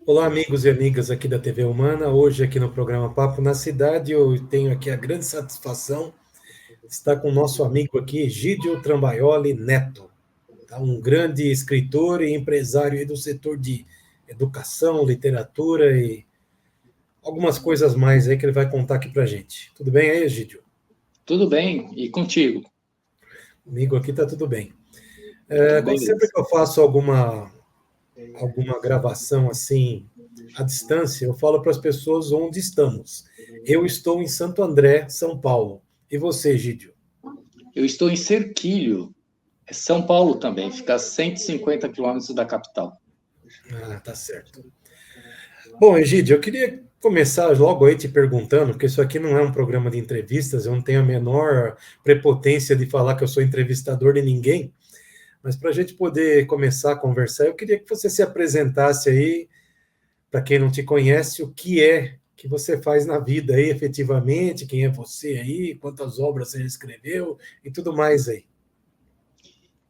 Olá, amigos e amigas aqui da TV Humana. Hoje, aqui no programa Papo na Cidade, eu tenho aqui a grande satisfação de estar com o nosso amigo aqui, Egídio Trambaioli Neto, tá? Um grande escritor e empresário aí do setor de educação, literatura e algumas coisas mais aí que ele vai contar aqui pra gente. Tudo bem aí, Egídio? Tudo bem, e contigo? Comigo aqui tá tudo bem. Então, Sempre beleza. que eu faço alguma gravação assim à distância, eu falo para as pessoas onde estamos. Eu estou em Santo André, São Paulo. E você, Gídio? Eu estou em Serquilho, é São Paulo também, fica a 150 quilômetros da capital. Ah, tá certo. Bom, Egídio, eu queria começar logo aí te perguntando, porque isso aqui não é um programa de entrevistas, eu não tenho a menor prepotência de falar que eu sou entrevistador de ninguém, mas para a gente poder começar a conversar, eu queria que você se apresentasse aí, para quem não te conhece, o que é que você faz na vida aí, efetivamente, quem é você aí, quantas obras você escreveu e tudo mais aí.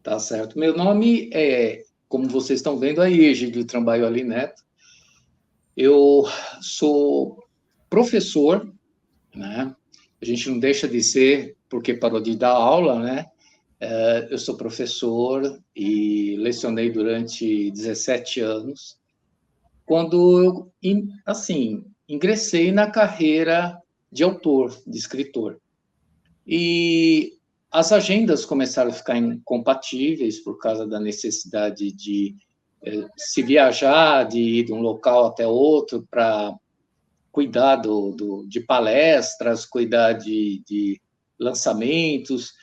Tá certo. Meu nome é, como vocês estão vendo aí, Egídio Trambaioli Neto. Eu sou professor, né? A gente não deixa de ser porque parou de dar aula, né? Eu sou professor e lecionei durante 17 anos. Quando eu, assim, ingressei na carreira de autor, de escritor. E as agendas começaram a ficar incompatíveis por causa da necessidade de se viajar, de ir de um local até outro para cuidar de palestras, cuidar de lançamentos.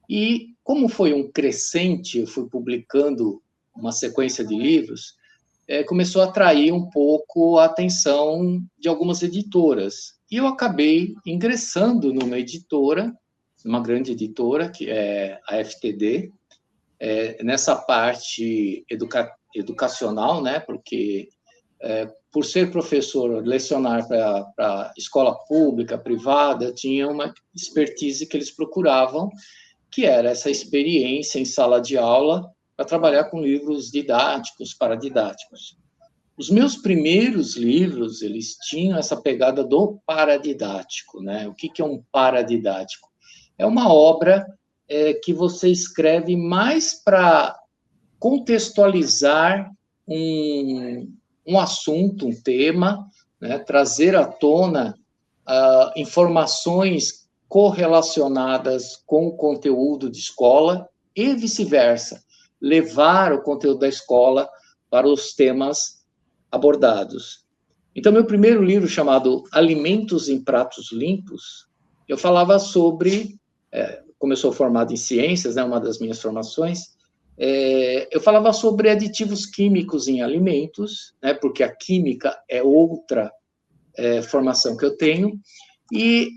E como foi um crescente, eu fui publicando uma sequência de livros, começou a atrair um pouco a atenção de algumas editoras. E eu acabei ingressando numa editora, uma grande editora, que é a FTD, nessa parte educacional, né? Porque, por ser professor, lecionar para escola pública, privada, eu tinha uma expertise que eles procuravam, que era essa experiência em sala de aula para trabalhar com livros didáticos, paradidáticos. Os meus primeiros livros, eles tinham essa pegada do paradidático, né? O que é um paradidático? É uma obra que você escreve mais para contextualizar um assunto, um tema, né? Trazer à tona informações correlacionadas com o conteúdo de escola e vice-versa, levar o conteúdo da escola para os temas abordados. Então, meu primeiro livro, chamado Alimentos em Pratos Limpos, eu falava sobre, como eu sou formado em ciências, né, uma das minhas formações, eu falava sobre aditivos químicos em alimentos, né, porque a química é outra formação que eu tenho, e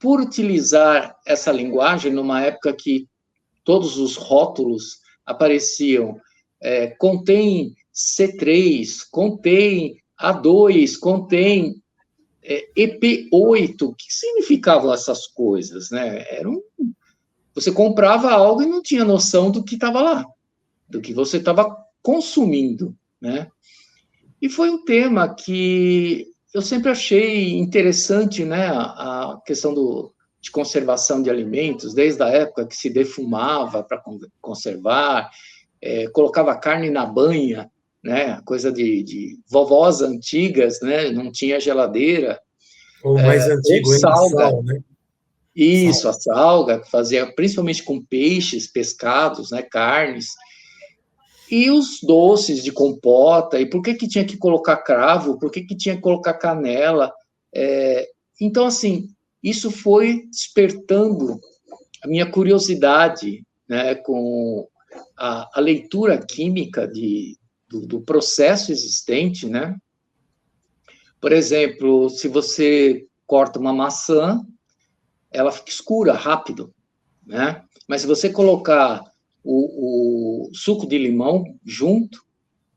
por utilizar essa linguagem numa época que todos os rótulos apareciam, contém C3, contém A2, contém EP8, o que significavam essas coisas, né? Você comprava algo e não tinha noção do que estava lá, do que você estava consumindo, né? E foi um tema que eu sempre achei interessante, né? A questão de conservação de alimentos, desde a época que se defumava para conservar, colocava carne na banha, né? Coisa de vovós antigas, né? Não tinha geladeira. Ou mais Ou antigo ainda, salga, sal, né? Sal. isso, a salga, fazia principalmente com peixes, pescados, né? Carnes. E os doces de compota, e por que tinha que colocar cravo, por que tinha que colocar canela. Então, assim, isso foi despertando a minha curiosidade, né, com a leitura química do processo existente, né? Por exemplo, se você corta uma maçã, ela fica escura rápido, né? Mas se você colocar o suco de limão junto,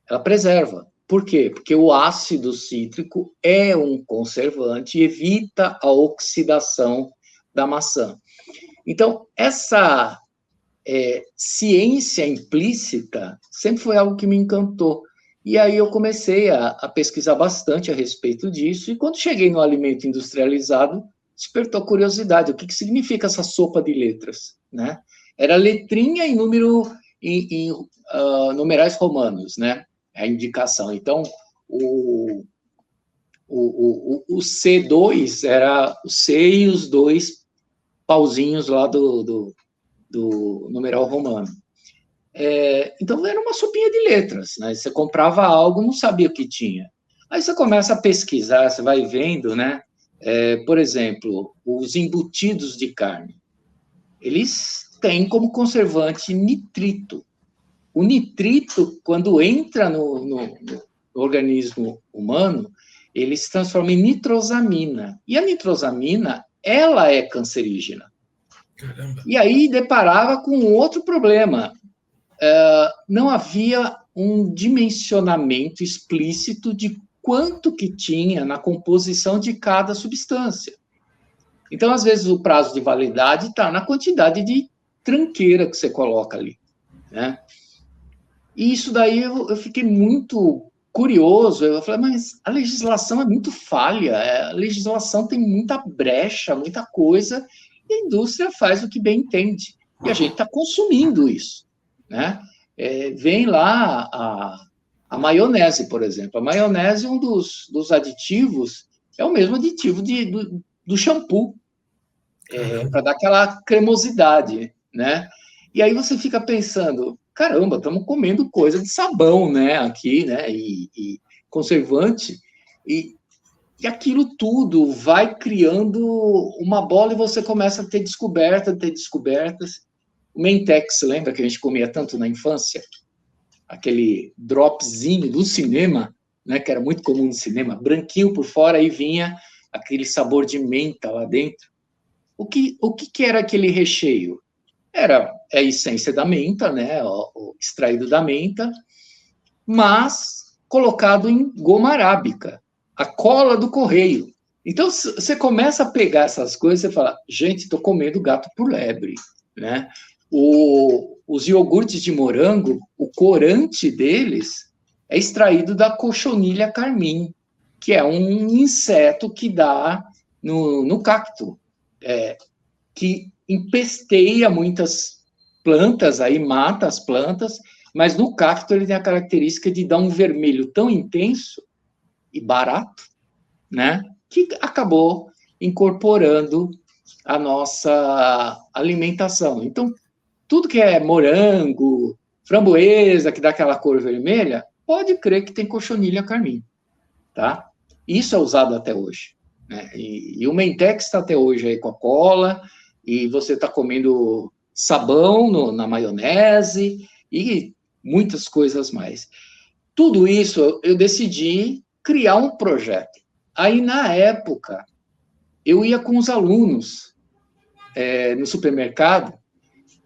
ela preserva. Por quê? Porque o ácido cítrico é um conservante e evita a oxidação da maçã. Então, essa ciência implícita sempre foi algo que me encantou. E aí eu comecei a pesquisar bastante a respeito disso, e quando cheguei no alimento industrializado, despertou curiosidade, o que significa essa sopa de letras, né? Era letrinha em número, numerais romanos, né? A indicação. Então, o C2 era o C e os dois pauzinhos lá do numeral romano. Então, era uma sopinha de letras, né? Você comprava algo, não sabia o que tinha. Aí você começa a pesquisar, você vai vendo, né? Por exemplo, os embutidos de carne. Eles têm como conservante nitrito. O nitrito, quando entra no organismo humano, ele se transforma em nitrosamina. E a nitrosamina, ela é cancerígena. Caramba. E aí deparava com outro problema. Não havia um dimensionamento explícito de quanto que tinha na composição de cada substância. Então, às vezes, o prazo de validade está na quantidade de tranqueira que você coloca ali, né? E isso daí eu fiquei muito curioso. Eu falei, mas a legislação é muito falha, a legislação tem muita brecha, muita coisa, e a indústria faz o que bem entende. E a gente está consumindo isso, né? Vem lá a maionese, por exemplo. A maionese, um dos aditivos, é o mesmo aditivo do shampoo, para dar aquela cremosidade, né? E aí você fica pensando, caramba, estamos comendo coisa de sabão, né, aqui, né, e conservante, e aquilo tudo vai criando uma bola e você começa a ter descobertas. O Mentex, lembra que a gente comia tanto na infância? Aquele dropzinho do cinema, né, que era muito comum no cinema, branquinho por fora, e vinha aquele sabor de menta lá dentro. O que era aquele recheio? Era a essência da menta, né, o extraído da menta, mas colocado em goma arábica, a cola do correio. Então, você começa a pegar essas coisas e fala, gente, estou comendo gato por lebre, né? Os iogurtes de morango, o corante deles é extraído da cochonilha carmim, que é um inseto que dá no cacto, que empesteia muitas plantas, aí mata as plantas, mas no cacto ele tem a característica de dar um vermelho tão intenso e barato, né, que acabou incorporando a nossa alimentação. Então, tudo que é morango, framboesa, que dá aquela cor vermelha, pode crer que tem cochonilha carmim, tá? Isso é usado até hoje, né? E o Mentex está até hoje aí com a cola, e você está comendo sabão na maionese e muitas coisas mais. Tudo isso eu decidi criar um projeto. Aí, na época, eu ia com os alunos no supermercado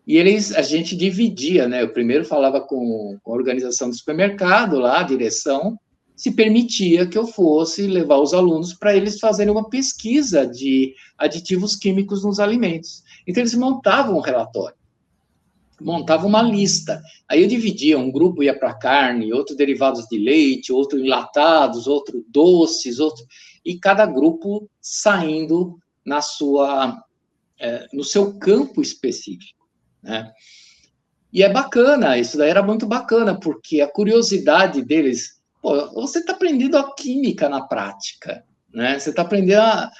e a gente dividia, né? Eu primeiro falava com a organização do supermercado, lá, a direção, se permitia que eu fosse levar os alunos para eles fazerem uma pesquisa de aditivos químicos nos alimentos. Então, eles montavam um relatório, montavam uma lista. Aí eu dividia, um grupo ia para carne, outro derivados de leite, outro enlatados, outro doces, e cada grupo saindo no seu campo específico, né? E é bacana, isso daí era muito bacana, porque a curiosidade deles, você está aprendendo a química na prática, né? Você está aprendendo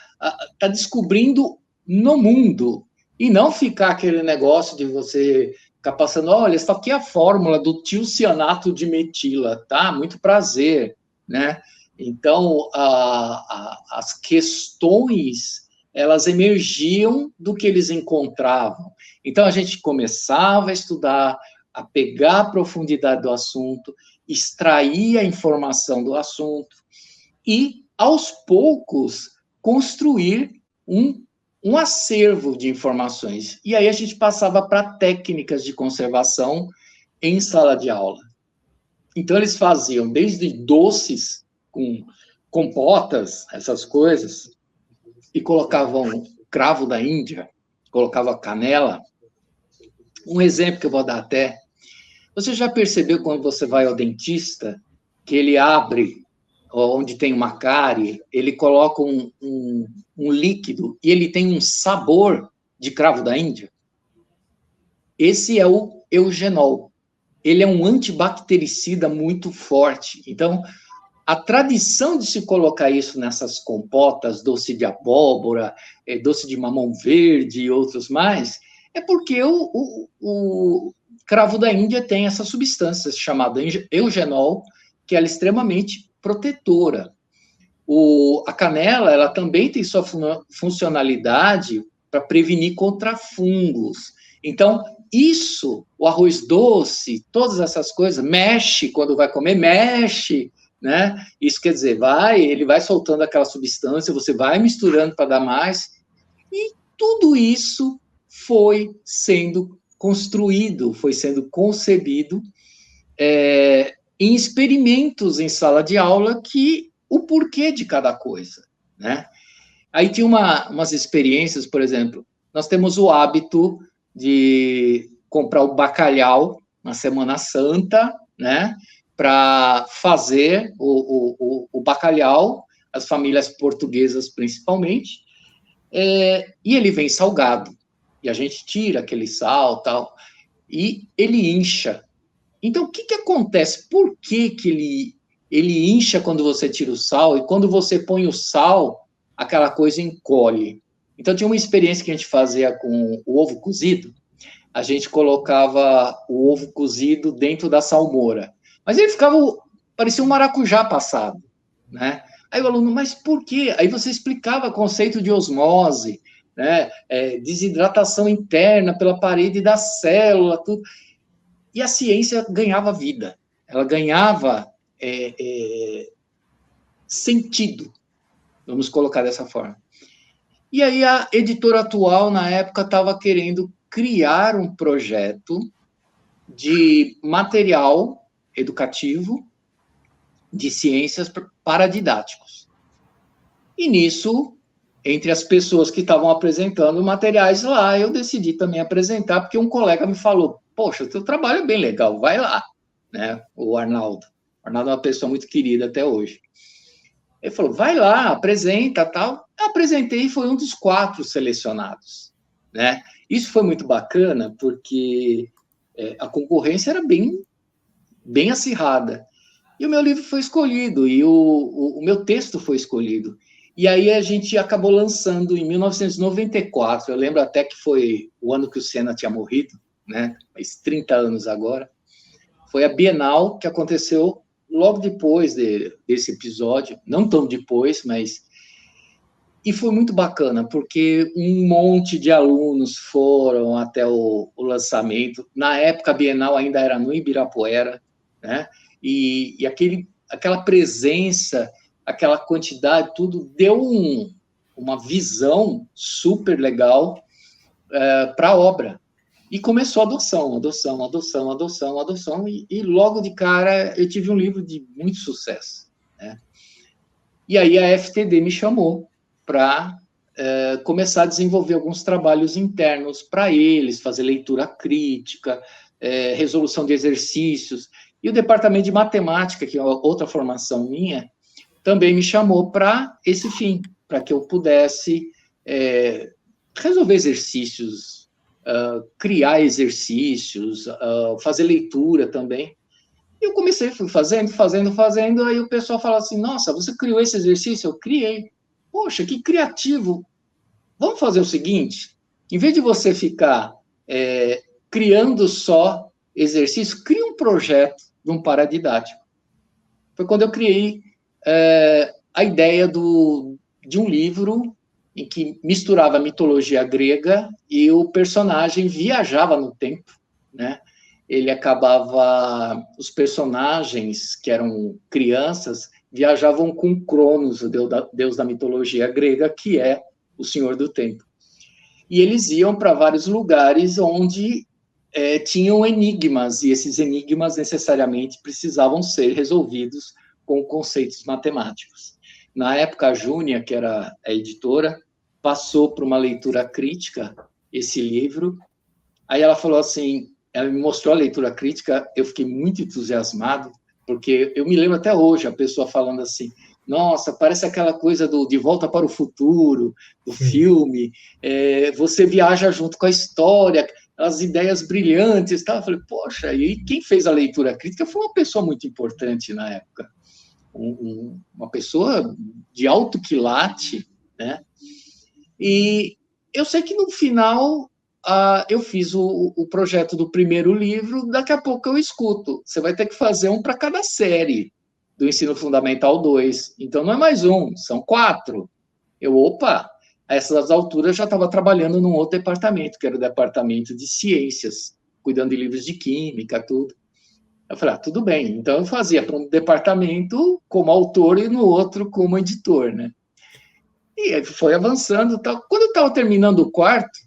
tá descobrindo no mundo, e não ficar aquele negócio de você ficar passando, olha, isso aqui é a fórmula do tiocianato de metila, tá? Muito prazer, né? Então, as questões, elas emergiam do que eles encontravam. Então, a gente começava a estudar, a pegar a profundidade do assunto, extrair a informação do assunto e, aos poucos, construir um acervo de informações. E aí a gente passava para técnicas de conservação em sala de aula. Então, eles faziam desde doces com compotas, essas coisas, e colocavam cravo da Índia, colocava canela. Um exemplo que eu vou dar até, você já percebeu quando você vai ao dentista que ele abre onde tem uma cárie, ele coloca um líquido e ele tem um sabor de cravo da Índia. Esse é o eugenol. Ele é um antibactericida muito forte. Então, a tradição de se colocar isso nessas compotas, doce de abóbora, doce de mamão verde e outros mais, é porque o cravo da Índia tem essa substância chamada eugenol, que ela é extremamente protetora. A canela, ela também tem sua funcionalidade para prevenir contra fungos. Então, isso, o arroz doce, todas essas coisas, mexe quando vai comer, mexe, né? Isso quer dizer, ele vai soltando aquela substância, você vai misturando para dar mais, e tudo isso foi sendo construído, foi sendo concebido em experimentos em sala de aula, que o porquê de cada coisa, né? Aí tinha umas experiências, por exemplo, nós temos o hábito de comprar o bacalhau na Semana Santa, né? Para fazer o bacalhau, as famílias portuguesas principalmente, e ele vem salgado, e a gente tira aquele sal, tal, e ele incha. Então, o que acontece? Por que ele incha quando você tira o sal, e quando você põe o sal, aquela coisa encolhe? Então, tinha uma experiência que a gente fazia com o ovo cozido, a gente colocava o ovo cozido dentro da salmoura, mas ele parecia um maracujá passado, né? Aí o aluno, mas por quê? Aí você explicava o conceito de osmose, né? Desidratação interna pela parede da célula, tudo. E a ciência ganhava vida, ela ganhava sentido, vamos colocar dessa forma. E aí a editora atual, na época, estava querendo criar um projeto de material educativo de ciências paradidáticos. E nisso, entre as pessoas que estavam apresentando materiais lá, eu decidi também apresentar, porque um colega me falou, poxa, o teu trabalho é bem legal, vai lá, né? O Arnaldo. O Arnaldo é uma pessoa muito querida até hoje. Ele falou, vai lá, apresenta, tal. Eu apresentei e foi um dos 4 selecionados, né? Isso foi muito bacana, porque a concorrência era bem acirrada. E o meu livro foi escolhido, e o meu texto foi escolhido. E aí a gente acabou lançando em 1994, eu lembro até que foi o ano que o Senna tinha morrido, né? Faz 30 anos agora. Foi a Bienal que aconteceu logo depois desse episódio, não tão depois, mas... E foi muito bacana, porque um monte de alunos foram até o lançamento. Na época, a Bienal ainda era no Ibirapuera, né? E aquela presença, aquela quantidade, tudo deu uma visão super legal para a obra. E começou a adoção, e logo de cara eu tive um livro de muito sucesso, né? E aí a FTD me chamou para começar a desenvolver alguns trabalhos internos para eles, fazer leitura crítica, resolução de exercícios, e o departamento de matemática, que é outra formação minha, também me chamou para esse fim, para que eu pudesse resolver exercícios, criar exercícios, fazer leitura também. E eu fui fazendo, aí o pessoal fala assim, nossa, você criou esse exercício? Eu criei. Poxa, que criativo. Vamos fazer o seguinte, em vez de você ficar criando só exercício, cria um projeto de um paradidático. Foi quando eu criei a ideia de um livro em que misturava a mitologia grega e o personagem viajava no tempo, né? Os personagens, que eram crianças, viajavam com Cronos, o deus da mitologia grega, que é o Senhor do Tempo. E eles iam para vários lugares onde tinham enigmas, e esses enigmas necessariamente precisavam ser resolvidos com conceitos matemáticos. Na época, a Júnia, que era a editora, passou por uma leitura crítica esse livro, aí ela falou assim, ela me mostrou a leitura crítica, eu fiquei muito entusiasmado, Porque eu me lembro até hoje a pessoa falando assim, nossa, parece aquela coisa do De Volta para o Futuro, do filme, você viaja junto com a história, as ideias brilhantes, tá? Eu falei, poxa, e quem fez a leitura crítica foi uma pessoa muito importante na época, uma pessoa de alto quilate, né? E eu sei que no final eu fiz o projeto do primeiro livro, daqui a pouco eu escuto, você vai ter que fazer um para cada série do Ensino Fundamental 2. Então, não é mais um, são 4. Opa, a essas alturas já estava trabalhando num outro departamento, que era o departamento de ciências, cuidando de livros de química, tudo. Eu falei, tudo bem. Então, eu fazia para um departamento como autor e no outro como editor, né? E foi avançando. Tal. Quando eu estava terminando o quarto,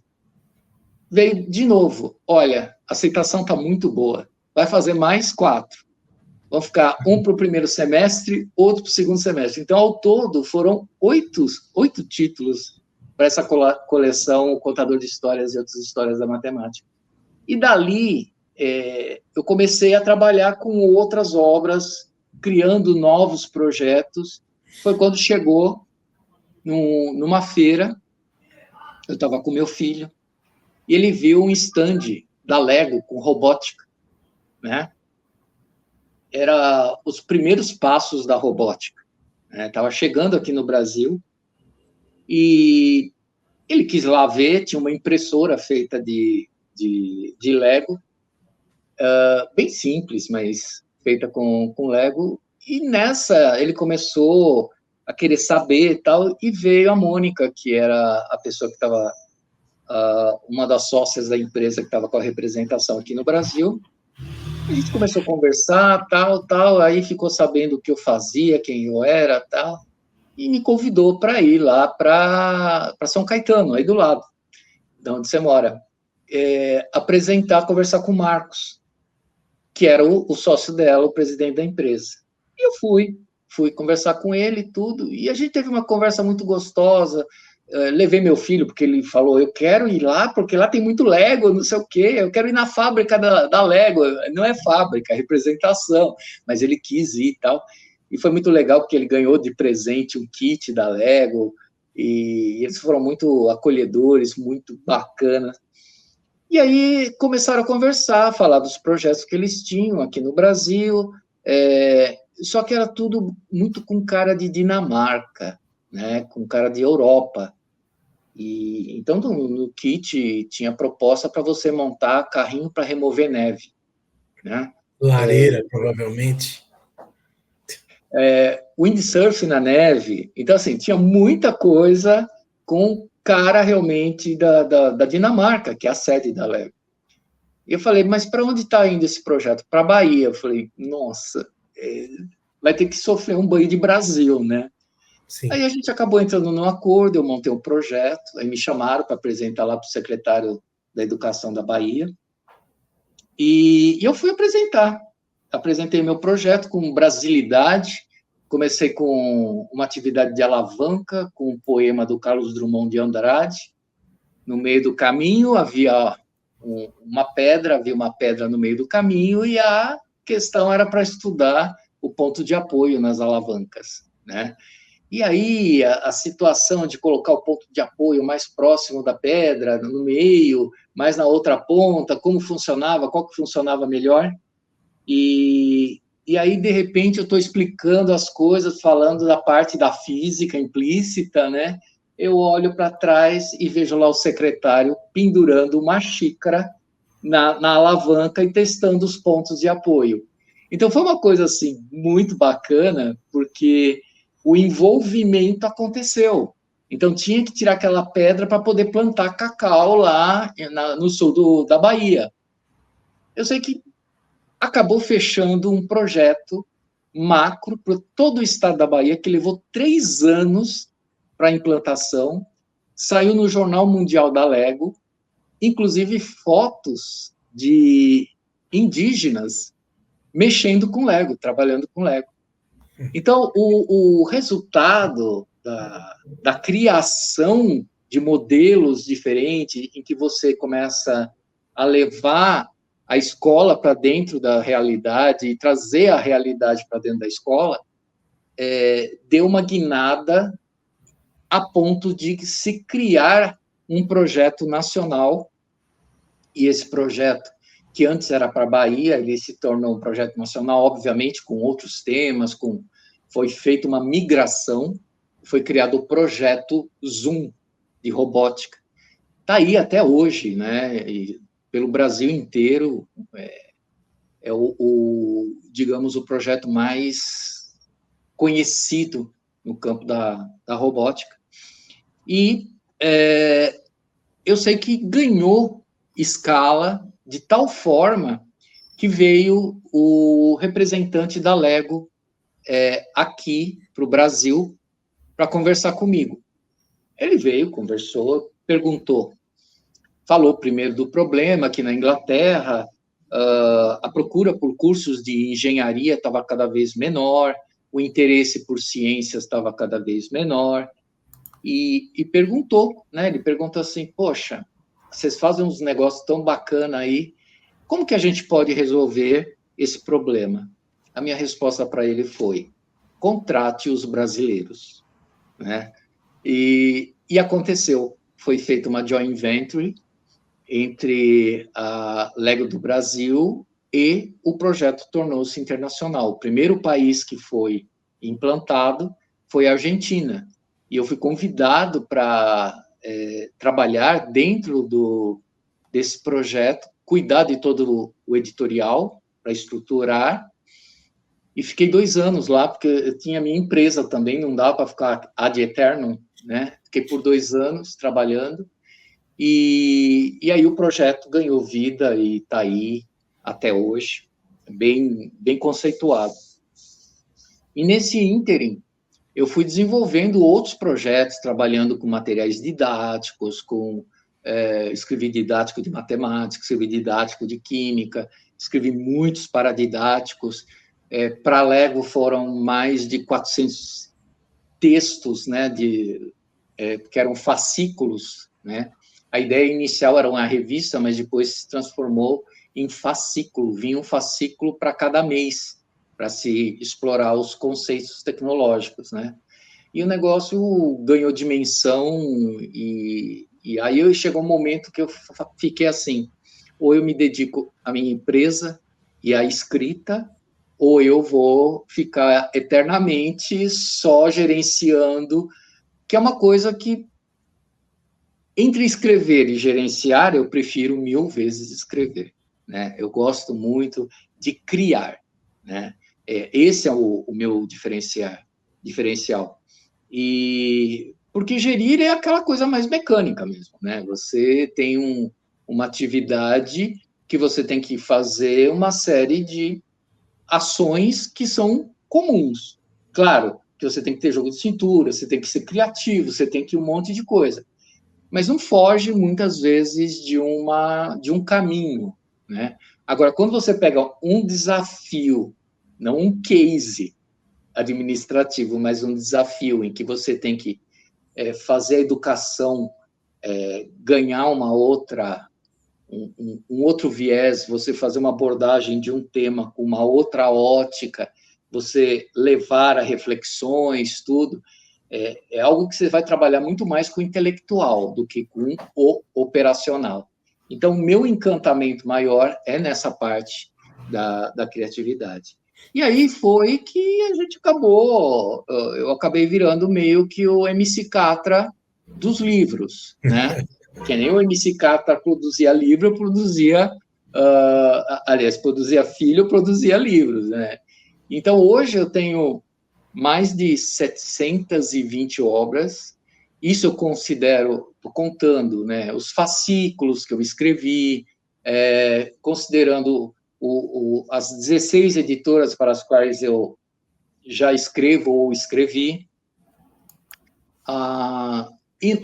veio de novo, olha, a aceitação está muito boa, vai fazer mais 4. Vão ficar um para o primeiro semestre, outro para o segundo semestre. Então, ao todo, foram 8 títulos para essa coleção O Contador de Histórias e Outras Histórias da Matemática. E dali, eu comecei a trabalhar com outras obras, criando novos projetos. Foi quando chegou numa feira, eu estava com meu filho, e ele viu um stand da Lego com robótica, né? Era os primeiros passos da robótica. Estava chegando aqui no Brasil e ele quis lá ver, tinha uma impressora feita de Lego, bem simples, mas feita com Lego, e nessa ele começou a querer saber e tal, e veio a Mônica, que era a pessoa que estava, uma das sócias da empresa que estava com a representação aqui no Brasil. A gente começou a conversar, tal, aí ficou sabendo o que eu fazia, quem eu era, tal, e me convidou para ir lá para São Caetano, aí do lado, de onde você mora, apresentar, conversar com o Marcos, que era o sócio dela, o presidente da empresa. E eu fui conversar com ele e tudo, e a gente teve uma conversa muito gostosa. Levei meu filho, porque ele falou, eu quero ir lá, porque lá tem muito Lego, não sei o quê, eu quero ir na fábrica da Lego, não é fábrica, é representação, mas ele quis ir e tal, e foi muito legal, porque ele ganhou de presente um kit da Lego, e eles foram muito acolhedores, muito bacanas. E aí começaram a conversar, falar dos projetos que eles tinham aqui no Brasil, só que era tudo muito com cara de Dinamarca, né, com cara de Europa. E então no kit tinha proposta para você montar carrinho para remover neve, né? Lareira, provavelmente. Windsurf na neve. Então, assim, tinha muita coisa com cara realmente da Dinamarca, que é a sede da Lego. E eu falei, mas para onde está indo esse projeto? Para a Bahia. Eu falei, nossa, vai ter que sofrer um banho de Brasil, né? Sim. Aí a gente acabou entrando num acordo, eu montei um projeto, aí me chamaram para apresentar lá para o secretário da Educação da Bahia, e eu fui apresentei meu projeto com brasilidade, comecei com uma atividade de alavanca, com um poema do Carlos Drummond de Andrade. No meio do caminho havia uma pedra no meio do caminho, e a questão era para estudar o ponto de apoio nas alavancas, né? E aí, a situação de colocar o ponto de apoio mais próximo da pedra, no meio, mais na outra ponta, como funcionava, qual que funcionava melhor. E aí, de repente, eu estou explicando as coisas, falando da parte da física implícita, né? Eu olho para trás e vejo lá o secretário pendurando uma xícara na alavanca e testando os pontos de apoio. Então, foi uma coisa, assim, muito bacana, porque o envolvimento aconteceu. Então, tinha que tirar aquela pedra para poder plantar cacau lá no sul da Bahia. Eu sei que acabou fechando um projeto macro para todo o estado da Bahia, que levou 3 anos para a implantação, saiu no Jornal Mundial da Lego, inclusive fotos de indígenas mexendo com Lego, trabalhando com Lego. Então, o resultado da criação de modelos diferentes, em que você começa a levar a escola para dentro da realidade e trazer a realidade para dentro da escola, deu uma guinada a ponto de se criar um projeto nacional, e esse projeto, que antes era para a Bahia, ele se tornou um projeto nacional, obviamente, com outros temas, foi feita uma migração, foi criado o projeto Zoom, de robótica. Está aí até hoje, né? E pelo Brasil inteiro, digamos, o projeto mais conhecido no campo da robótica. E eu sei que ganhou escala de tal forma que veio o representante da Lego aqui para o Brasil para conversar comigo. Ele veio, conversou, perguntou, falou primeiro do problema, que na Inglaterra a procura por cursos de engenharia estava cada vez menor, o interesse por ciências estava cada vez menor, e perguntou, né? Ele perguntou assim, poxa, vocês fazem uns negócios tão bacana aí, como que a gente pode resolver esse problema? A minha resposta para ele foi, contrate os brasileiros, né? E aconteceu, foi feita uma joint venture entre a Lego do Brasil e o projeto tornou-se internacional. O primeiro país que foi implantado foi a Argentina, e eu fui convidado para trabalhar dentro desse projeto, cuidar de todo o editorial, para estruturar, e fiquei 2 anos lá, porque eu tinha minha empresa também, não dava para ficar ad eternum, né? Fiquei por 2 anos trabalhando, e aí o projeto ganhou vida e está aí até hoje, bem conceituado. E nesse ínterim, eu fui desenvolvendo outros projetos, trabalhando com materiais didáticos, escrevi didático de matemática, escrevi didático de química, escrevi muitos paradidáticos. Para a Lego foram mais de 400 textos, né, que eram fascículos, né? A ideia inicial era uma revista, mas depois se transformou em fascículo, vinha um fascículo para cada mês, para se explorar os conceitos tecnológicos, né? E o negócio ganhou dimensão, e aí chegou um momento que eu fiquei assim, ou eu me dedico à minha empresa e à escrita, ou eu vou ficar eternamente só gerenciando, que é uma coisa que, entre escrever e gerenciar, eu prefiro 1000 vezes escrever, né? Eu gosto muito de criar, né? Esse é o meu diferencial. E porque gerir é aquela coisa mais mecânica mesmo, né? Você tem uma atividade que você tem que fazer uma série de ações que são comuns. Claro que você tem que ter jogo de cintura, você tem que ser criativo, você tem que um monte de coisa, mas não foge muitas vezes de um caminho, né? Agora, quando você pega um desafio, não um case administrativo, mas um desafio em que você tem que fazer a educação ganhar um outro viés, você fazer uma abordagem de um tema com uma outra ótica, você levar a reflexões, tudo, é algo que você vai trabalhar muito mais com o intelectual do que com o operacional. Então, o meu encantamento maior é nessa parte da criatividade. E aí foi que a gente eu acabei virando meio que o MC Catra dos livros, né? Que nem o MC Catra produzia livro, eu produzia, aliás, produzia filho, eu produzia livros, né? Então, hoje eu tenho mais de 720 obras, isso eu considero, contando, né, os fascículos que eu escrevi, considerando as 16 editoras para as quais eu já escrevo ou escrevi,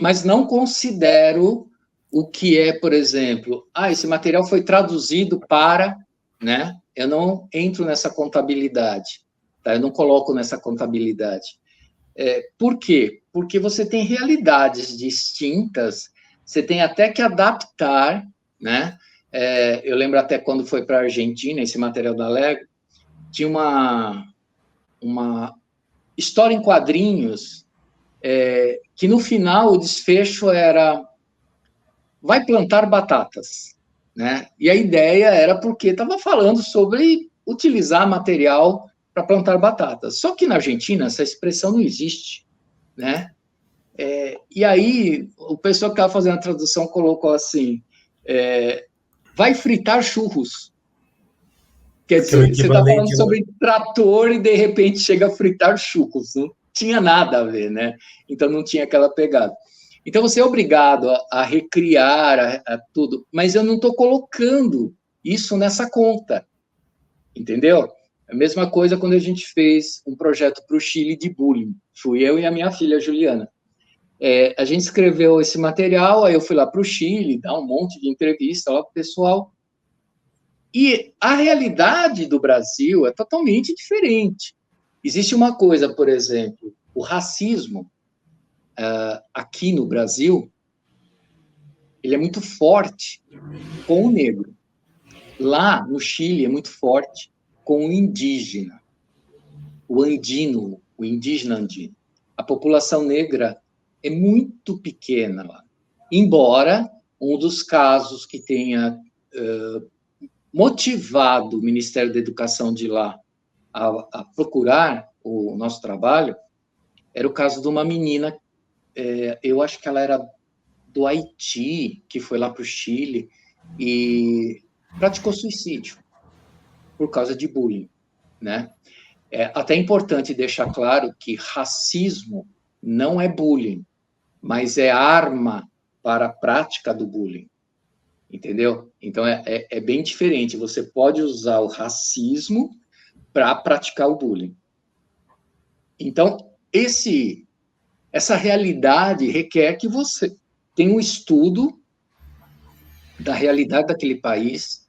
mas não considero o que é, por exemplo, esse material foi traduzido para, né? Eu não entro nessa contabilidade, tá? Eu não coloco nessa contabilidade. Por quê? Porque você tem realidades distintas, você tem até que adaptar, né? Eu lembro até quando foi para a Argentina, esse material da Lego, tinha uma história em quadrinhos, que no final o desfecho era: vai plantar batatas, né? E a ideia era porque estava falando sobre utilizar material para plantar batatas. Só que na Argentina essa expressão não existe, né? E aí o pessoal que estava fazendo a tradução colocou assim: vai fritar churros. Quer Que é o dizer, você está falando equivalente lá. sobre trator e de repente chega a fritar churros. Não tinha nada a ver, né? Então não tinha aquela pegada. Então você é obrigado a recriar a tudo, mas eu não estou colocando isso nessa conta, entendeu? A mesma coisa quando a gente fez um projeto para o Chile de bullying. Fui eu e a minha filha, Juliana. A gente escreveu esse material, aí eu fui lá para o Chile, dar um monte de entrevista lá para o pessoal. E a realidade do Brasil é totalmente diferente. Existe uma coisa, por exemplo, o racismo aqui no Brasil, ele é muito forte com o negro. Lá no Chile é muito forte com o indígena, o andino, o indígena andino. A população negra é muito pequena lá. Embora um dos casos que tenha motivado o Ministério da Educação de lá a procurar o nosso trabalho era o caso de uma menina, eu acho que ela era do Haiti, que foi lá para o Chile e praticou suicídio por causa de bullying, né? É até importante deixar claro que racismo não é bullying, mas é arma para a prática do bullying, entendeu? Então, é bem diferente. Você pode usar o racismo para praticar o bullying. Então, essa realidade requer que você tenha um estudo da realidade daquele país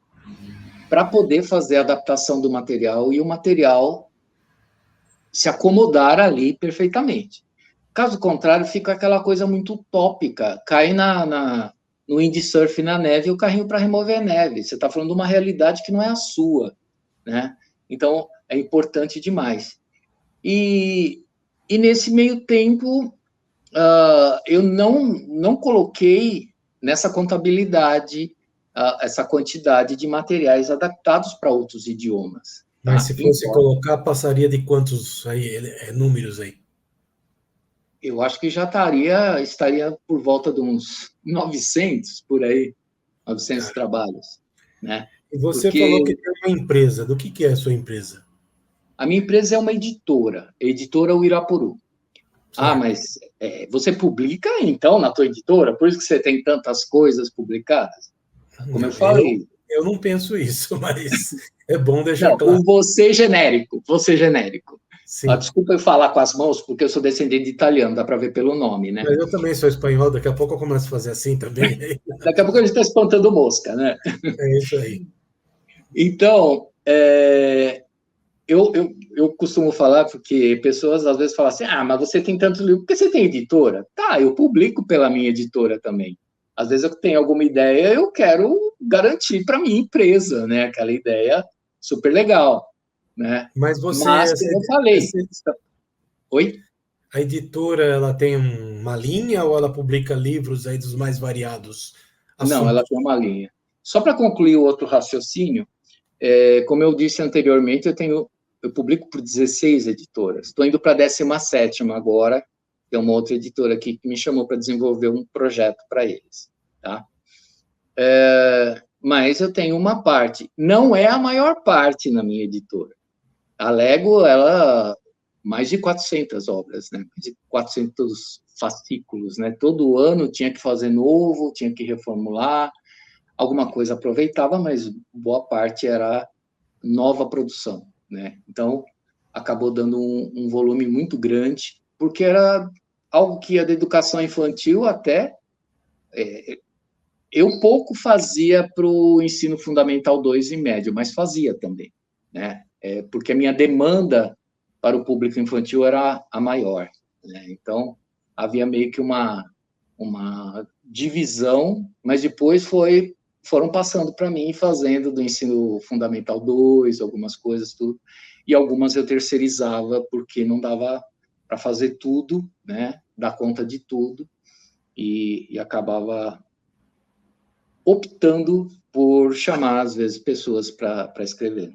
para poder fazer a adaptação do material e o material se acomodar ali perfeitamente. Caso contrário, fica aquela coisa muito utópica, cai no windsurf na neve e o carrinho para remover a neve. Você está falando de uma realidade que não é a sua, né? Então, é importante demais. E nesse meio tempo, eu não coloquei nessa contabilidade essa quantidade de materiais adaptados para outros idiomas. Mas Tá? se fosse Embora, colocar, passaria de quantos aí, números aí? eu acho que já estaria por volta de uns 900, por aí, 900 trabalhos, né? E você Porque falou que tem uma empresa. Do que é a sua empresa? a minha empresa é uma editora, editora Uirapuru. Ah, Certo. mas você publica, então, na tua editora? Por isso que você tem tantas coisas publicadas? Como eu Não, falei. eu não penso isso, mas é bom deixar Não, claro. o você genérico, você genérico. Sim. Desculpa eu falar com as mãos, porque eu sou descendente de italiano, dá para ver pelo nome, né? Mas eu também sou espanhol, daqui a pouco eu começo a fazer assim também. Daqui a pouco a gente está espantando mosca, né? É isso aí. Então, eu costumo falar, porque pessoas às vezes falam assim: ah, mas você tem tantos livros, por que você tem editora? Tá, eu publico pela minha editora também. Às vezes eu tenho alguma ideia, eu quero garantir para minha empresa, né? Aquela ideia super legal, né? Mas você, Mas, como eu falei, oi? a editora, ela tem uma linha ou ela publica livros aí dos mais variados Não, ela assuntos? tem uma linha. Só para concluir o outro raciocínio, como eu disse anteriormente, eu publico por 16 editoras. Estou indo para a 17ª agora, tem uma outra editora aqui que me chamou para desenvolver um projeto para eles, tá? Mas eu tenho uma parte, não é a maior parte na minha editora. A Lego, mais de 400 obras, né? Mais de 400 fascículos, né? Todo ano tinha que fazer novo, tinha que reformular, alguma coisa aproveitava, mas boa parte era nova produção, né? Então, acabou dando um volume muito grande, porque era algo que ia da educação infantil até... eu pouco fazia para o ensino fundamental 2 e médio, mas fazia também, né? Porque a minha demanda para o público infantil era a maior, né? Então, havia meio que uma divisão, mas depois foi foram passando para mim, fazendo do ensino fundamental 2, algumas coisas, tudo, e algumas eu terceirizava, porque não dava para fazer tudo, né, dar conta de tudo, e acabava optando por chamar, às vezes, pessoas para escrever.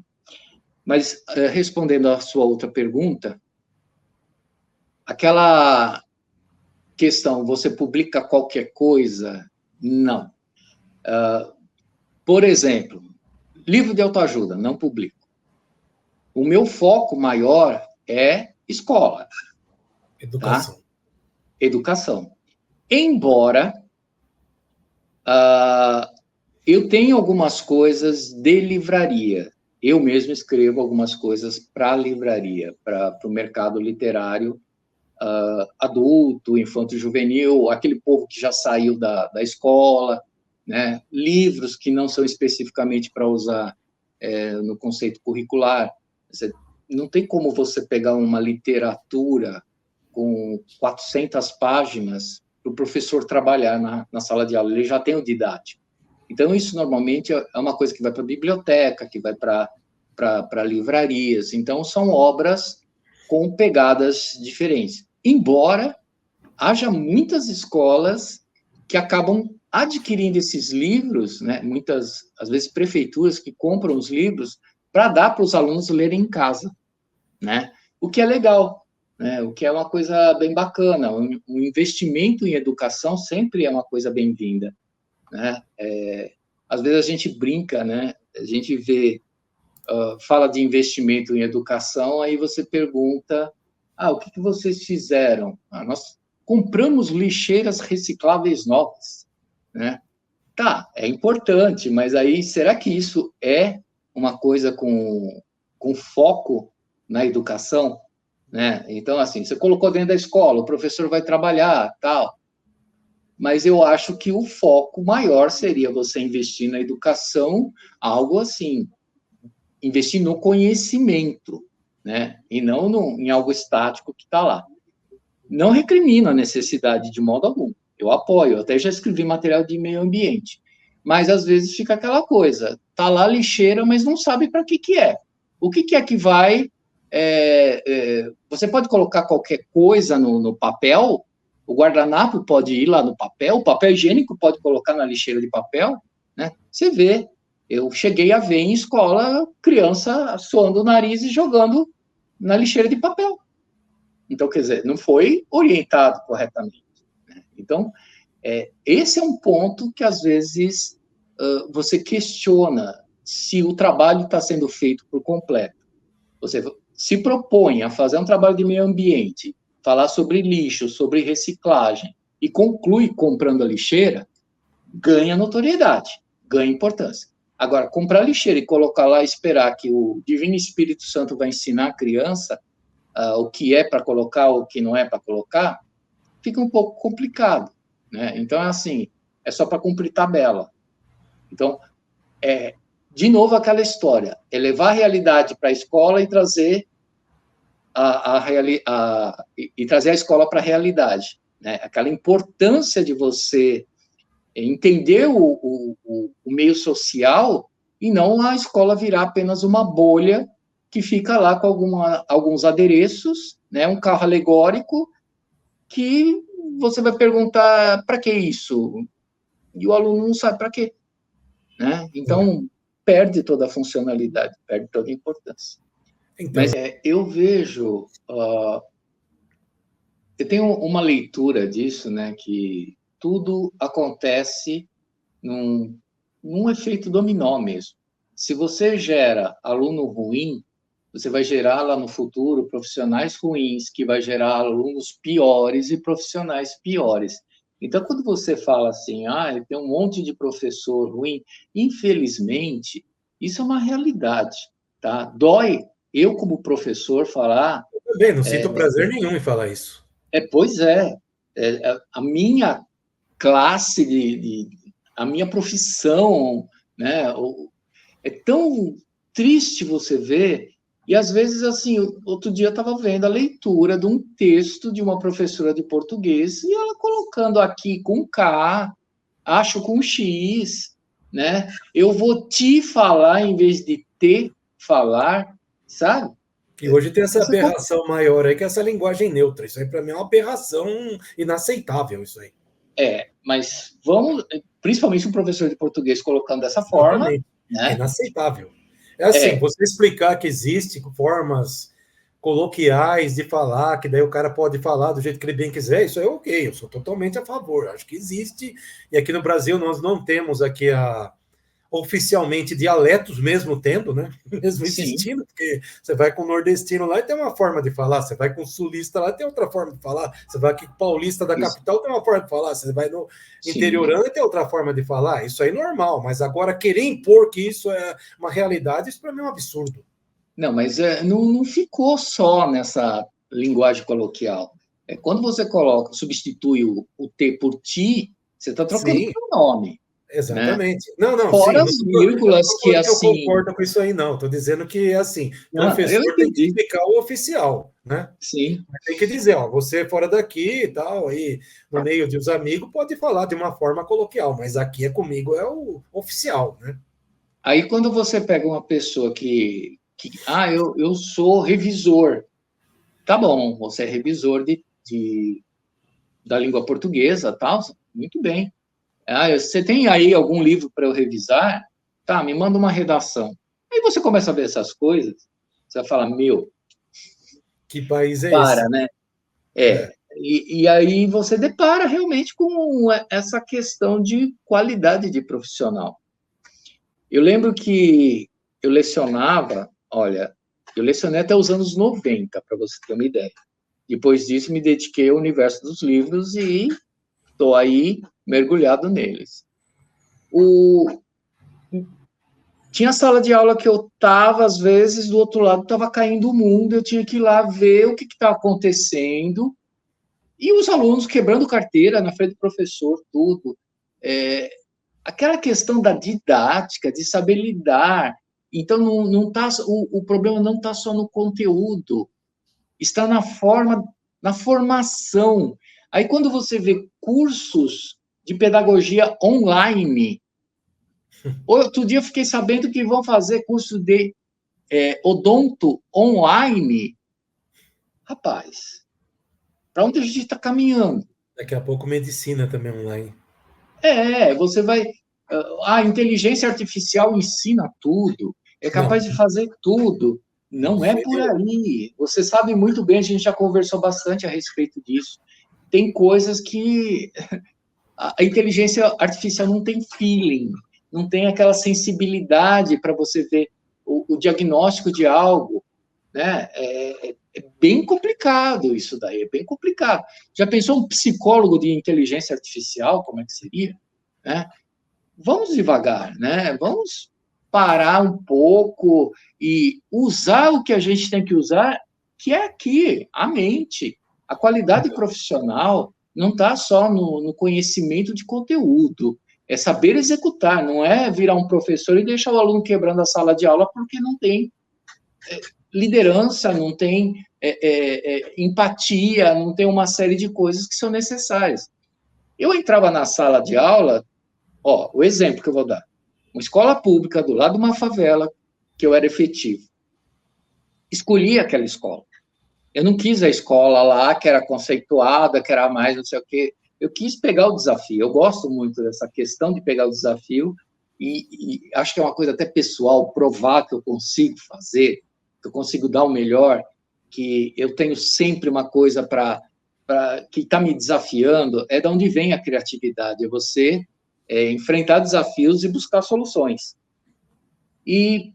Mas, respondendo à sua outra pergunta, aquela questão, você publica qualquer coisa? Não. Por exemplo, livro de autoajuda, não publico. O meu foco maior é escola. Educação. Tá? Educação. Embora eu tenha algumas coisas de livraria. Eu mesmo escrevo algumas coisas para a livraria, para o mercado literário adulto, infanto-juvenil, aquele povo que já saiu da escola, né? Livros que não são especificamente para usar no conceito curricular. Não tem como você pegar uma literatura com 400 páginas para o professor trabalhar na sala de aula, ele já tem o didático. Então, isso normalmente é uma coisa que vai para a biblioteca, que vai para livrarias. Então, são obras com pegadas diferentes. Embora haja muitas escolas que acabam adquirindo esses livros, né? Muitas, às vezes, prefeituras que compram os livros para dar para os alunos lerem em casa, né? O que é legal, né? O que é uma coisa bem bacana. O investimento em educação sempre é uma coisa bem-vinda, né? Às vezes a gente brinca, né? A gente vê, fala de investimento em educação, aí você pergunta, o que vocês fizeram? Nós compramos lixeiras recicláveis novas, né? Tá, é importante, mas aí, será que isso é uma coisa com foco na educação, né? Então, assim, você colocou dentro da escola, o professor vai trabalhar, tal, mas eu acho que o foco maior seria você investir na educação, algo assim, investir no conhecimento, né? E não em algo estático que está lá. Não recrimino a necessidade de modo algum, eu apoio, eu até já escrevi material de meio ambiente, mas às vezes fica aquela coisa, tá lá a lixeira, mas não sabe para que é. O que é que vai... você pode colocar qualquer coisa no papel, o guardanapo pode ir lá no papel, o papel higiênico pode colocar na lixeira de papel, né? Você vê, eu cheguei a ver em escola criança suando o nariz e jogando na lixeira de papel. Então, quer dizer, não foi orientado corretamente, né? Então, esse é um ponto que, às vezes, você questiona se o trabalho está sendo feito por completo. Você se propõe a fazer um trabalho de meio ambiente, falar sobre lixo, sobre reciclagem, e conclui comprando a lixeira, ganha notoriedade, ganha importância. Agora, comprar lixeira e colocar lá e esperar que o Divino Espírito Santo vai ensinar a criança o que é para colocar, o que não é para colocar, fica um pouco complicado, né? Então, assim, é só para cumprir tabela. Então, de novo aquela história, é levar a realidade para a escola e trazer trazer a escola para a realidade, né? Aquela importância de você entender o meio social e não a escola virar apenas uma bolha que fica lá com alguns adereços, né? Um carro alegórico que você vai perguntar para que isso? E o aluno não sabe para quê, né? Então, perde toda a funcionalidade, perde toda a importância. Então, mas eu vejo... eu tenho uma leitura disso, né? Que tudo acontece num efeito dominó mesmo. Se você gera aluno ruim, você vai gerar lá no futuro profissionais ruins, que vai gerar alunos piores e profissionais piores. Então, quando você fala assim, tem um monte de professor ruim, infelizmente, isso é uma realidade, tá? Dói eu, como professor, falar... Eu também não sinto prazer nenhum em falar isso. Pois é. A minha classe, a minha profissão, né? É tão triste você ver, e às vezes, assim, outro dia eu estava vendo a leitura de um texto de uma professora de português, e ela colocando aqui com K, acho com X, né? Eu vou te falar em vez de te falar, sabe? E hoje tem essa Você aberração maior aí, que é essa linguagem neutra. Isso aí, para mim, é uma aberração inaceitável, isso aí. mas vamos, principalmente um professor de português colocando dessa forma, Exatamente. É né? inaceitável. É assim, É, você explicar que existem formas coloquiais de falar, que daí o cara pode falar do jeito que ele bem quiser, isso é ok, eu sou totalmente a favor, acho que existe, e aqui no Brasil nós não temos aqui oficialmente dialetos, mesmo tendo, né? Mesmo sim, existindo, porque você vai com o nordestino lá e tem uma forma de falar, você vai com o sulista lá e tem outra forma de falar, você vai aqui com o paulista da isso, capital tem uma forma de falar, você vai no sim. interiorano e tem outra forma de falar, isso aí é normal, mas agora querer impor que isso é uma realidade, isso para mim é um absurdo. Não, mas não ficou só nessa linguagem coloquial. Quando você substitui o T por ti, você está trocando o Sim, pronome, né? exatamente. Não, não, sim, Fora não as estou vírgulas que, falando que eu assim... concordo com isso aí, não. Estou dizendo que, assim, Não, eu professor tem que entendi, explicar o oficial, né? sim. Tem que dizer, ó, você é fora daqui e tal, aí no meio dos amigos pode falar de uma forma coloquial, mas aqui é comigo, é o oficial, né? Aí, quando você pega uma pessoa eu sou revisor, tá bom, você é revisor da língua portuguesa, tal, muito bem. Você tem aí algum livro para eu revisar? Tá, me manda uma redação. Aí você começa a ver essas coisas, você vai falar, meu, Que país é para, esse? né? É, E aí você depara realmente com essa questão de qualidade de profissional. Eu lembro que eu lecionava, olha, eu lecionei até os anos 90, para você ter uma ideia. Depois disso, me dediquei ao universo dos livros e estou aí mergulhado neles. O, Tinha sala de aula que eu estava, às vezes, do outro lado estava caindo o mundo, eu tinha que ir lá ver o que estava acontecendo, e os alunos quebrando carteira na frente do professor, tudo. É, Aquela questão da didática, de saber lidar. Então, o problema não está só no conteúdo, está na formação. Aí, quando você vê cursos de pedagogia online, outro dia eu fiquei sabendo que vão fazer curso de odonto online. Rapaz, para onde a gente está caminhando? daqui a pouco medicina também online. Você vai. A inteligência artificial ensina tudo, é Não, capaz de fazer tudo. de Não é jeito por nenhum. aí. Você sabe muito bem, a gente já conversou bastante a respeito disso. Tem coisas que a inteligência artificial não tem feeling, não tem aquela sensibilidade para você ver o diagnóstico de algo, né? É bem complicado isso daí, é bem complicado. Já pensou um psicólogo de inteligência artificial, como é que seria? Né? Vamos devagar, né? Vamos parar um pouco e usar o que a gente tem que usar, que é aqui, a mente. A qualidade profissional não está só no conhecimento de conteúdo, é saber executar, não é virar um professor e deixar o aluno quebrando a sala de aula porque não tem liderança, não tem empatia, não tem uma série de coisas que são necessárias. Eu entrava na sala de aula, o exemplo que eu vou dar, uma escola pública do lado de uma favela, que eu era efetivo. Escolhi aquela escola. Eu não quis a escola lá, que era conceituada, que era mais não sei o quê. Eu quis pegar o desafio. Eu gosto muito dessa questão de pegar o desafio e acho que é uma coisa até pessoal, provar que eu consigo fazer, que eu consigo dar o melhor, que eu tenho sempre uma coisa que está me desafiando, é de onde vem a criatividade, é você enfrentar desafios e buscar soluções. E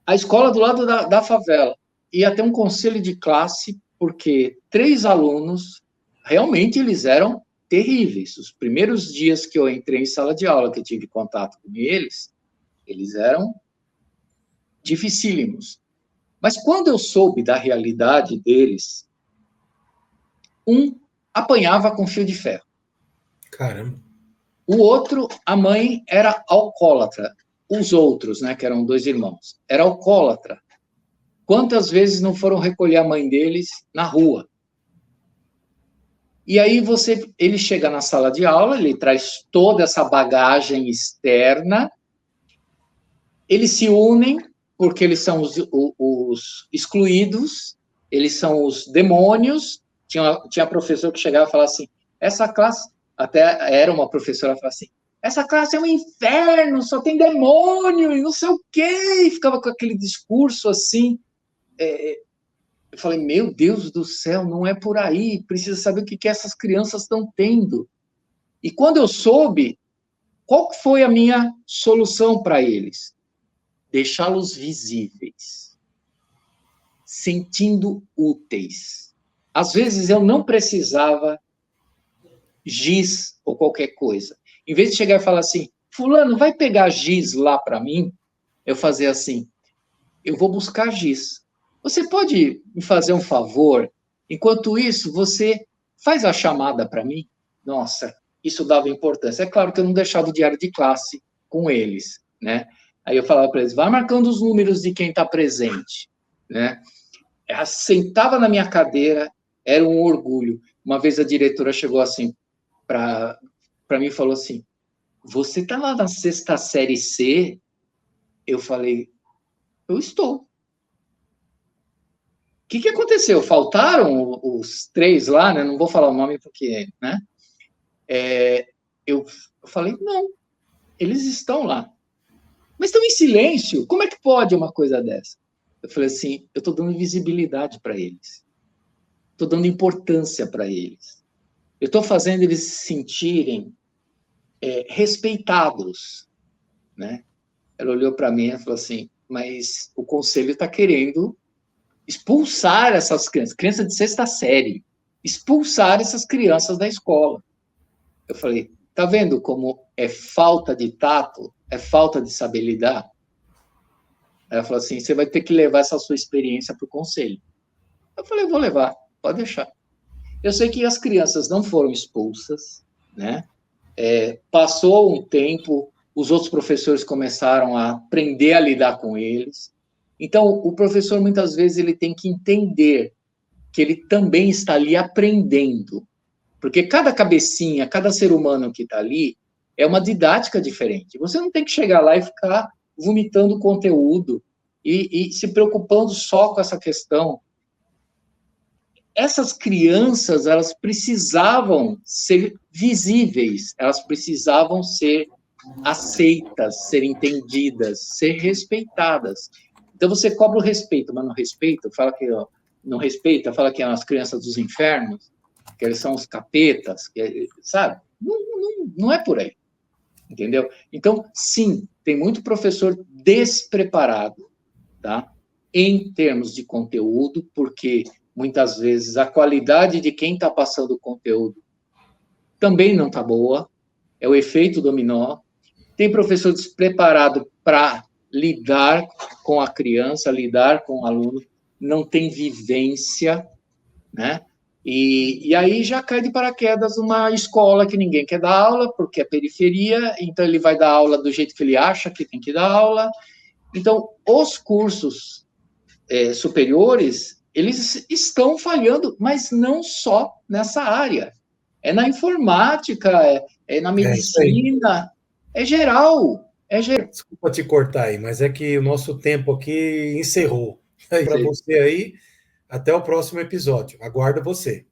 a escola do lado da favela ia ter um conselho de classe, porque 3 alunos, realmente eles eram terríveis. Os primeiros dias que eu entrei em sala de aula, que eu tive contato com eles eram dificílimos. Mas quando eu soube da realidade deles, um apanhava com fio de ferro. Caramba. O outro, a mãe era alcoólatra. Os outros, né, que eram 2 irmãos, era alcoólatra. Quantas vezes não foram recolher a mãe deles na rua? E aí ele chega na sala de aula, ele traz toda essa bagagem externa, eles se unem, porque eles são os excluídos, eles são os demônios. Tinha professor que chegava e falava assim, essa classe, até era uma professora que falava assim, essa classe é um inferno, só tem demônio, e não sei o quê, e ficava com aquele discurso assim. Eu falei, meu Deus do céu, não é por aí, precisa saber o que essas crianças estão tendo. E quando eu soube, qual foi a minha solução para eles? Deixá-los visíveis, sentindo úteis. Às vezes eu não precisava giz ou qualquer coisa. Em vez de chegar e falar assim, fulano, vai pegar giz lá para mim? Eu fazia assim, eu vou buscar giz. Você pode me fazer um favor? Enquanto isso, você faz a chamada para mim? Nossa, isso dava importância. É claro que eu não deixava o diário de classe com eles, né? Aí eu falava para eles, vai marcando os números de quem está presente, né? Ela sentava na minha cadeira, era um orgulho. Uma vez a diretora chegou assim para mim e falou assim, você está lá na 6ª série C? Eu falei, eu estou. O que aconteceu? Faltaram os 3 lá, né? Não vou falar o nome porque, né? Eu falei, não, eles estão lá. Mas estão em silêncio. Como é que pode uma coisa dessa? Eu falei assim, eu estou dando visibilidade para eles. Estou dando importância para eles. Eu estou fazendo eles se sentirem respeitados, né? Ela olhou para mim e falou assim, mas o conselho está querendo expulsar essas crianças de 6ª série, expulsar essas crianças da escola. Eu falei, tá vendo como é falta de tato, é falta de saber lidar? Ela falou assim, você vai ter que levar essa sua experiência para o conselho. Eu falei, vou levar, pode deixar. Eu sei que as crianças não foram expulsas, né? Passou um tempo, os outros professores começaram a aprender a lidar com eles. Então, o professor, muitas vezes, ele tem que entender que ele também está ali aprendendo. Porque cada cabecinha, cada ser humano que está ali, é uma didática diferente. Você não tem que chegar lá e ficar vomitando conteúdo e se preocupando só com essa questão. Essas crianças, elas precisavam ser visíveis, elas precisavam ser aceitas, ser entendidas, ser respeitadas. Então, você cobra o respeito, mas não respeita, fala que não respeita, fala que são as crianças dos infernos, que eles são os capetas, sabe? Não é por aí, entendeu? Então, sim, tem muito professor despreparado, tá? Em termos de conteúdo, porque muitas vezes a qualidade de quem está passando o conteúdo também não está boa, é o efeito dominó. Tem professor despreparado para lidar com a criança, lidar com o aluno, não tem vivência, né? E aí já cai de paraquedas uma escola que ninguém quer dar aula, porque é periferia, então ele vai dar aula do jeito que ele acha que tem que dar aula. Então, os cursos superiores, eles estão falhando, mas não só nessa área. É na informática, na medicina, é geral. Desculpa te cortar aí, mas é que o nosso tempo aqui encerrou. Para você aí, até o próximo episódio. Aguardo você.